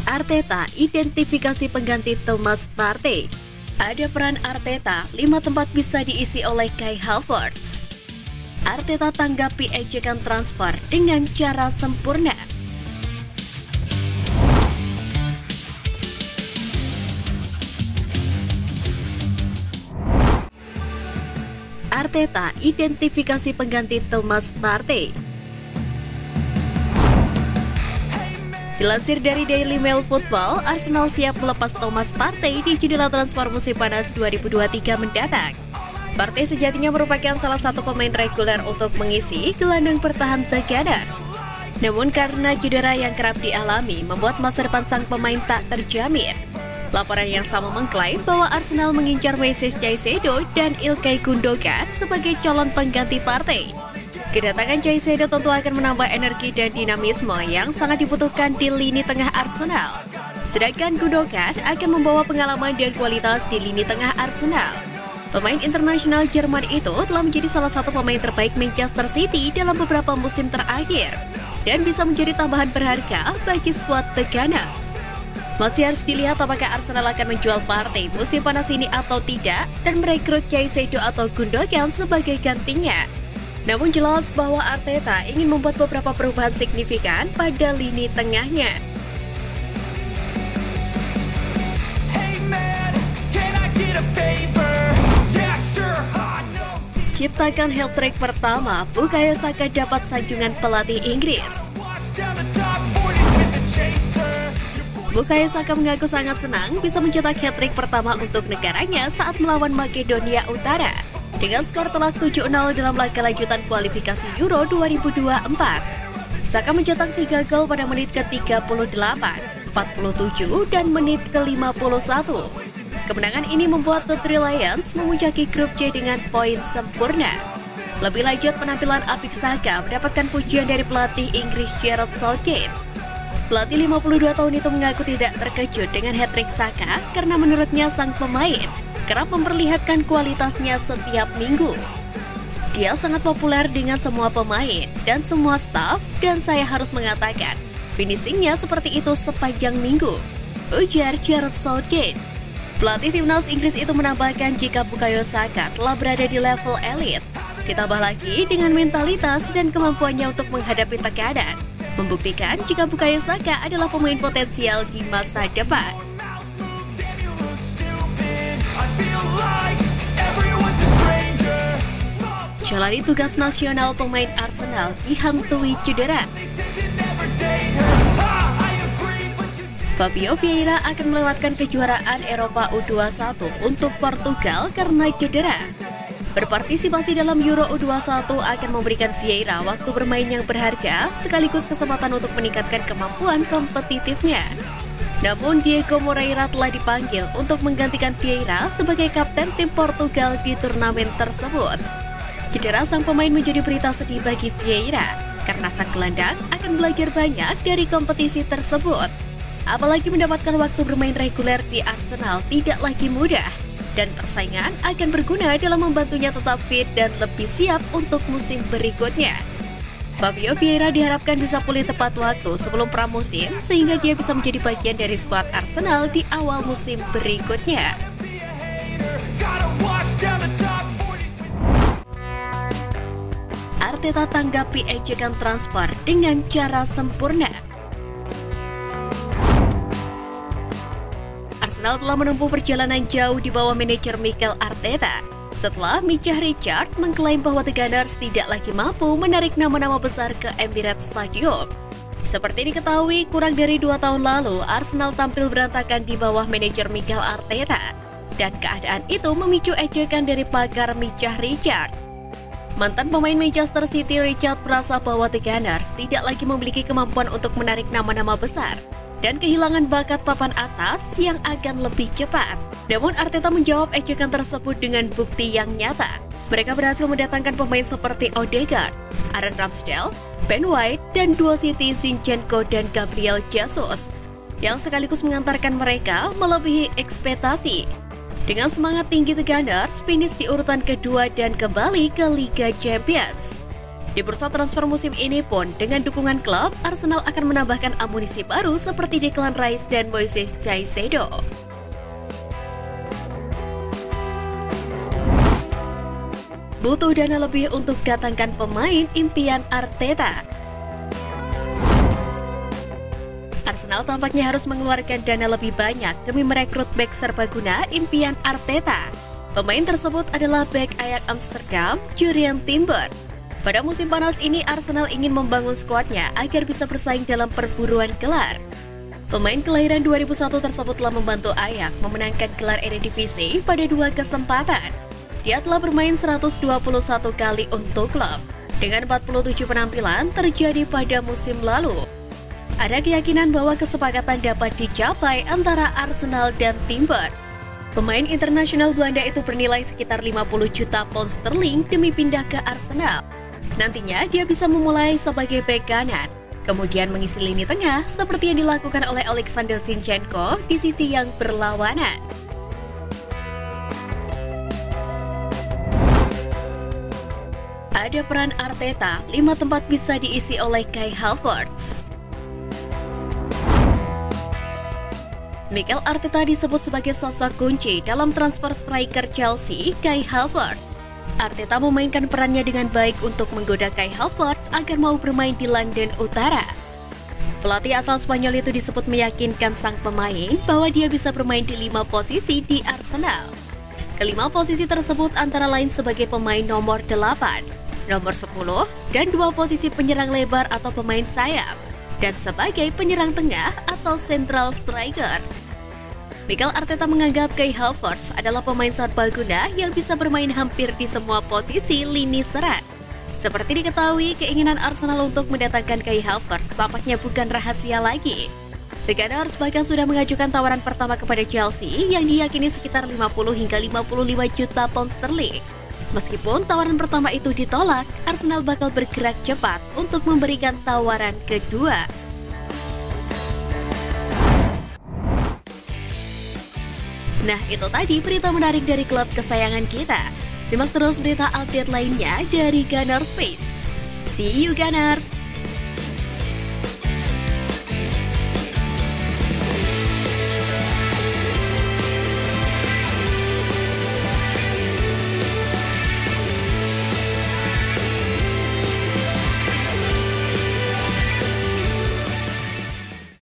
Arteta identifikasi pengganti Thomas Partey. Ada peran Arteta, 5 tempat bisa diisi oleh Kai Havertz. Arteta tanggapi ejekan transfer dengan cara sempurna. Arteta identifikasi pengganti Thomas Partey. Dilansir dari Daily Mail Football, Arsenal siap melepas Thomas Partey di jendela transfer musim panas 2023 mendatang. Partey sejatinya merupakan salah satu pemain reguler untuk mengisi gelandang pertahanan The Gunners. Namun karena cedera yang kerap dialami membuat masa depan sang pemain tak terjamin. Laporan yang sama mengklaim bahwa Arsenal mengincar Moises Caicedo dan Ilkay Gundogan sebagai calon pengganti Partey. Kedatangan Caicedo tentu akan menambah energi dan dinamisme yang sangat dibutuhkan di lini tengah Arsenal. Sedangkan Gundogan akan membawa pengalaman dan kualitas di lini tengah Arsenal. Pemain internasional Jerman itu telah menjadi salah satu pemain terbaik Manchester City dalam beberapa musim terakhir dan bisa menjadi tambahan berharga bagi skuad The Gunners. Masih harus dilihat apakah Arsenal akan menjual Partey musim panas ini atau tidak dan merekrut Caicedo atau Gundogan sebagai gantinya. Namun jelas bahwa Arteta ingin membuat beberapa perubahan signifikan pada lini tengahnya. Ciptakan hat-trick pertama, Bukayo Saka dapat sanjungan pelatih Inggris. Bukayo Saka mengaku sangat senang bisa mencetak hat-trick pertama untuk negaranya saat melawan Makedonia Utara. Dengan skor telak 7-0 dalam laga lanjutan kualifikasi Euro 2024. Saka mencetak 3 gol pada menit ke-38, 47, dan menit ke-51. Kemenangan ini membuat The Three Lions memuncaki grup C dengan poin sempurna. Lebih lanjut, penampilan apik Saka mendapatkan pujian dari pelatih Inggris Gareth Southgate. Pelatih 52 tahun itu mengaku tidak terkejut dengan hat-trick Saka karena menurutnya sang pemain kerap memperlihatkan kualitasnya setiap minggu. Dia sangat populer dengan semua pemain dan semua staf dan saya harus mengatakan finishingnya seperti itu sepanjang minggu, ujar Gareth Southgate. Pelatih timnas Inggris itu menambahkan jika Bukayo Saka telah berada di level elit, ditambah lagi dengan mentalitas dan kemampuannya untuk menghadapi tekanan, membuktikan jika Bukayo Saka adalah pemain potensial di masa depan. Jalani tugas nasional pemain Arsenal dihantui cedera. Fabio Vieira akan melewatkan kejuaraan Eropa U21 untuk Portugal karena cedera. Berpartisipasi dalam Euro U21 akan memberikan Vieira waktu bermain yang berharga sekaligus kesempatan untuk meningkatkan kemampuan kompetitifnya. Namun Diego Moreira telah dipanggil untuk menggantikan Vieira sebagai kapten tim Portugal di turnamen tersebut. Cedera sang pemain menjadi berita sedih bagi Vieira karena sang gelandang akan belajar banyak dari kompetisi tersebut. Apalagi mendapatkan waktu bermain reguler di Arsenal tidak lagi mudah dan persaingan akan berguna dalam membantunya tetap fit dan lebih siap untuk musim berikutnya. Fabio Vieira diharapkan bisa pulih tepat waktu sebelum pramusim sehingga dia bisa menjadi bagian dari skuad Arsenal di awal musim berikutnya. Arteta tanggapi ejekan transfer dengan cara sempurna. Arsenal telah menempuh perjalanan jauh di bawah manajer Mikel Arteta setelah Micah Richards mengklaim bahwa The Gunners tidak lagi mampu menarik nama-nama besar ke Emirates Stadium. Seperti diketahui, kurang dari 2 tahun lalu Arsenal tampil berantakan di bawah manajer Mikel Arteta dan keadaan itu memicu ejekan dari pakar Micah Richards. Mantan pemain Manchester City Richards merasa bahwa The Gunners tidak lagi memiliki kemampuan untuk menarik nama-nama besar dan kehilangan bakat papan atas yang akan lebih cepat. Namun Arteta menjawab ejekan tersebut dengan bukti yang nyata. Mereka berhasil mendatangkan pemain seperti Odegaard, Aaron Ramsdale, Ben White, dan duo City Zinchenko dan Gabriel Jesus yang sekaligus mengantarkan mereka melebihi ekspektasi. Dengan semangat tinggi, The Gunners finish di urutan kedua dan kembali ke Liga Champions. Di bursa transfer musim ini pun, dengan dukungan klub, Arsenal akan menambahkan amunisi baru seperti Declan Rice dan Moises Caicedo. Butuh dana lebih untuk datangkan pemain impian Arteta. Arsenal tampaknya harus mengeluarkan dana lebih banyak demi merekrut bek serbaguna impian Arteta. Pemain tersebut adalah bek Ajax Amsterdam, Jurrien Timber. Pada musim panas ini, Arsenal ingin membangun skuadnya agar bisa bersaing dalam perburuan gelar. Pemain kelahiran 2001 tersebut telah membantu Ajax memenangkan gelar Eredivisie pada 2 kesempatan. Dia telah bermain 121 kali untuk klub, dengan 47 penampilan terjadi pada musim lalu. Ada keyakinan bahwa kesepakatan dapat dicapai antara Arsenal dan Timber. Pemain internasional Belanda itu bernilai sekitar 50 juta pound sterling demi pindah ke Arsenal. Nantinya dia bisa memulai sebagai bek kanan, kemudian mengisi lini tengah seperti yang dilakukan oleh Alexander Zinchenko di sisi yang berlawanan. Ada peran Arteta, 5 tempat bisa diisi oleh Kai Havertz. Mikel Arteta disebut sebagai sosok kunci dalam transfer striker Chelsea, Kai Havertz. Arteta memainkan perannya dengan baik untuk menggoda Kai Havertz agar mau bermain di London Utara. Pelatih asal Spanyol itu disebut meyakinkan sang pemain bahwa dia bisa bermain di 5 posisi di Arsenal. Kelima posisi tersebut antara lain sebagai pemain nomor 8, nomor 10, dan 2 posisi penyerang lebar atau pemain sayap, dan sebagai penyerang tengah atau central striker. Mikel Arteta menganggap Kai Havertz adalah pemain serbaguna yang bisa bermain hampir di semua posisi lini serang. Seperti diketahui, keinginan Arsenal untuk mendatangkan Kai Havertz tampaknya bukan rahasia lagi. The Gunners bahkan sudah mengajukan tawaran pertama kepada Chelsea yang diyakini sekitar 50 hingga 55 juta pound sterling. Meskipun tawaran pertama itu ditolak, Arsenal bakal bergerak cepat untuk memberikan tawaran kedua. Nah, itu tadi berita menarik dari klub kesayangan kita. Simak terus berita update lainnya dari Gunners Space. See you Gunners!